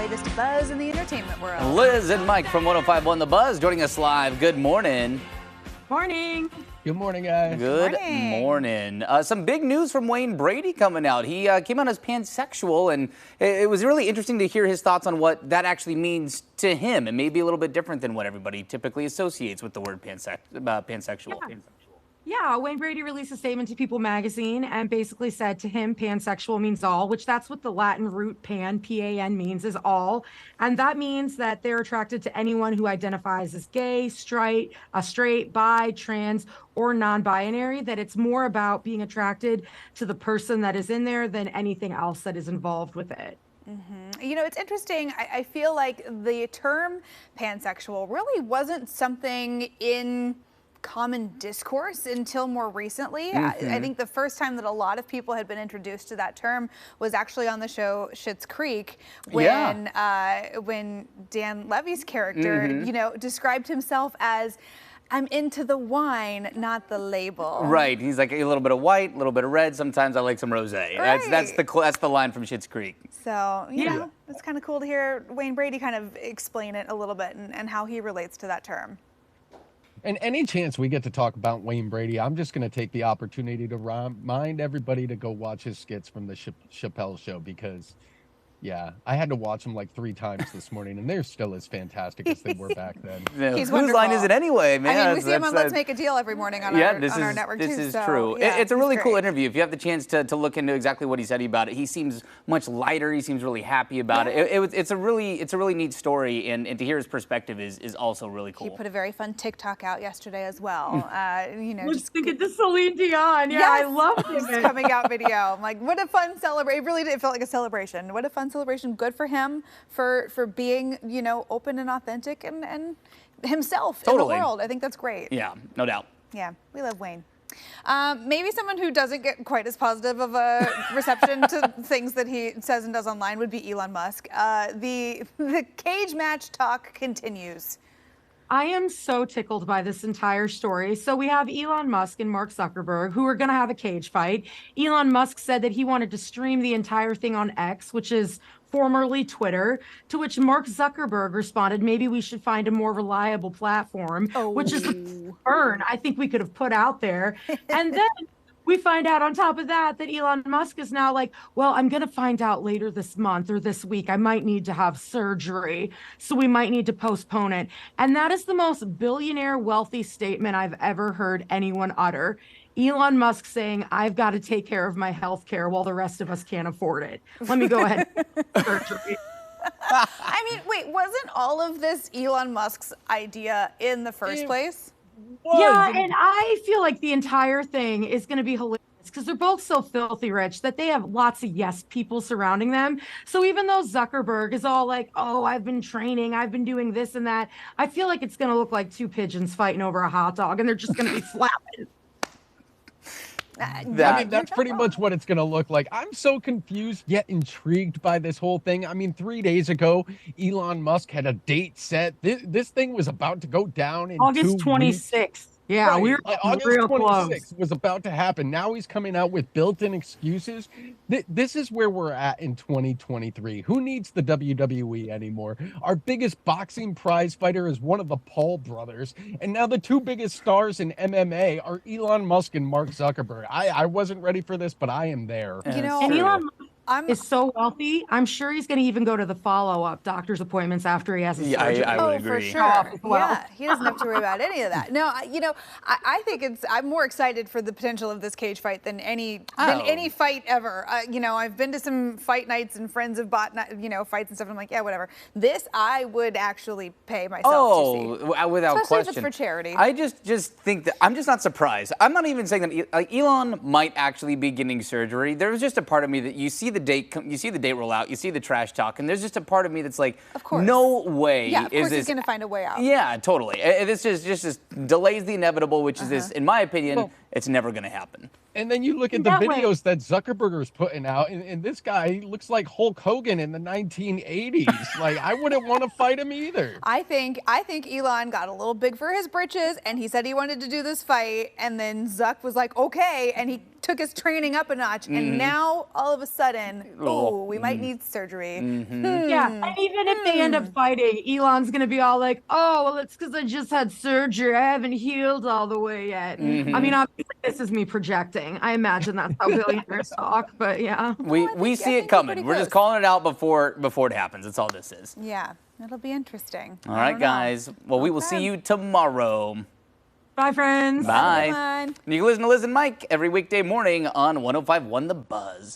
latest buzz in the entertainment world. Liz and Mike from 105.1 The Buzz joining us live. Good morning. Morning. Good morning, guys. Good morning. Some big news from Wayne Brady coming out. He came out as pansexual, and it was really interesting to hear his thoughts on what that actually means to him. It may be a little bit different than what everybody typically associates with the word pansexual. Yeah, Wayne Brady released a statement to People magazine and basically said to him, pansexual means all, which that's what the Latin root pan, P-A-N, means, is all. And that means that they're attracted to anyone who identifies as gay, straight, bi, trans, or non-binary, that it's more about being attracted to the person that is in there than anything else that is involved with it. You know, it's interesting. I feel like the term pansexual really wasn't something in common discourse until more recently. I think the first time that a lot of people had been introduced to that term was actually on the show Schitt's Creek, when Dan Levy's character, you know, described himself as, "I'm into the wine, not the label." Right. He's like a little bit of white, a little bit of red. Sometimes I like some rosé. Right. That's the line from Schitt's Creek. So, you know, it's kind of cool to hear Wayne Brady kind of explain it a little bit and how he relates to that term. And any chance we get to talk about Wayne Brady, I'm just going to take the opportunity to remind everybody to go watch his skits from the Chappelle Show, because, yeah, I had to watch them like 3 times this morning, and they're still as fantastic as they were back then. Yeah, He's whose wonderful. line is it anyway, man? I mean, we see him on Let's Make a Deal every morning on our network, too. This is so, true. Yeah, it's a really cool great. interview. If you have the chance to look into exactly what he said about it, he seems much lighter. He seems really happy about it. It's a really neat story, and to hear his perspective is also really cool. He put a very fun TikTok out yesterday as well. You know, Just thinking to Celine Dion. Yeah, yes, I love his it. coming out video. I'm like, what a fun celebration. It really did feel like a celebration. What a fun celebration. Good for him for being, you know, open and authentic and himself in the world. I think that's great. Yeah, no doubt. Yeah, we love Wayne. Maybe someone who doesn't get quite as positive of a reception to things that he says and does online would be Elon Musk. The cage match talk continues. I am so tickled by this entire story. So we have Elon Musk and Mark Zuckerberg, who are going to have a cage fight. Elon Musk said that he wanted to stream the entire thing on X, which is formerly Twitter, to which Mark Zuckerberg responded, maybe we should find a more reliable platform, which is the burn I think we could have put out there. And then we find out on top of that Elon Musk is now like, well, I'm going to find out later this month or this week. I might need to have surgery, so we might need to postpone it. And that is the most billionaire wealthy statement I've ever heard anyone utter. Elon Musk saying, I've got to take care of my health care while the rest of us can't afford it. Let me go ahead and surgery. I mean, wait, wasn't all of this Elon Musk's idea in the first place? Yeah, and I feel like the entire thing is going to be hilarious because they're both so filthy rich that they have lots of yes people surrounding them. So even though Zuckerberg is all like, oh, I've been training, I've been doing this and that, I feel like it's going to look like 2 pigeons fighting over a hot dog and they're just going to be flapping. I mean, that's pretty much what it's going to look like. I'm so confused yet intrigued by this whole thing. I mean, 3 days ago, Elon Musk had a date set. This thing was about to go down in August 2 26th. weeks. Yeah, right. we were August real 26th close. was about to happen. Now he's coming out with built-in excuses. This is where we're at in 2023. Who needs the WWE anymore? Our biggest boxing prize fighter is one of the Paul brothers, and now the 2 biggest stars in MMA are Elon Musk and Mark Zuckerberg. I wasn't ready for this, but I am there. You know, And Elon Musk is so wealthy. I'm sure he's going to even go to the follow-up doctor's appointments after he has his surgery. I would agree. For sure. Yeah, he doesn't have to worry about any of that. No, you know, I think I'm more excited for the potential of this cage fight than any fight ever. You know, I've been to some fight nights and friends have bought, you know, fights and stuff. And I'm like, yeah, whatever. This I would actually pay myself to see. Without Especially question. if it's for charity. I just think that I'm just not surprised. I'm not even saying that like, Elon might actually be getting surgery. There was just a part of me that you see the date roll out, you see the trash talk, and there's just a part of me that's like, of course. No way. Yeah, of course this he's going to find a way out. Yeah, totally. This just delays the inevitable, which is this, in my opinion, it's never going to happen. And then you look at the That way- videos that Zuckerberger's putting out, and this guy looks like Hulk Hogan in the 1980s. Like, I wouldn't want to fight him either. I think Elon got a little big for his britches, and he said he wanted to do this fight, and then Zuck was like, okay, and he took his training up a notch, and now all of a sudden, oh, we might need surgery. Yeah, and even if they end up fighting, Elon's gonna be all like, "Oh, well, it's because I just had surgery. I haven't healed all the way yet." I mean, obviously, this is me projecting. I imagine that's how billionaires talk, but yeah. We see I it think we're coming. pretty We're just close. calling it out before it happens. That's all this is. Yeah, it'll be interesting. All right, guys. Well, we will see you tomorrow. Bye, friends. Bye. Everyone. You can listen to Liz and Mike every weekday morning on 105.1 The Buzz.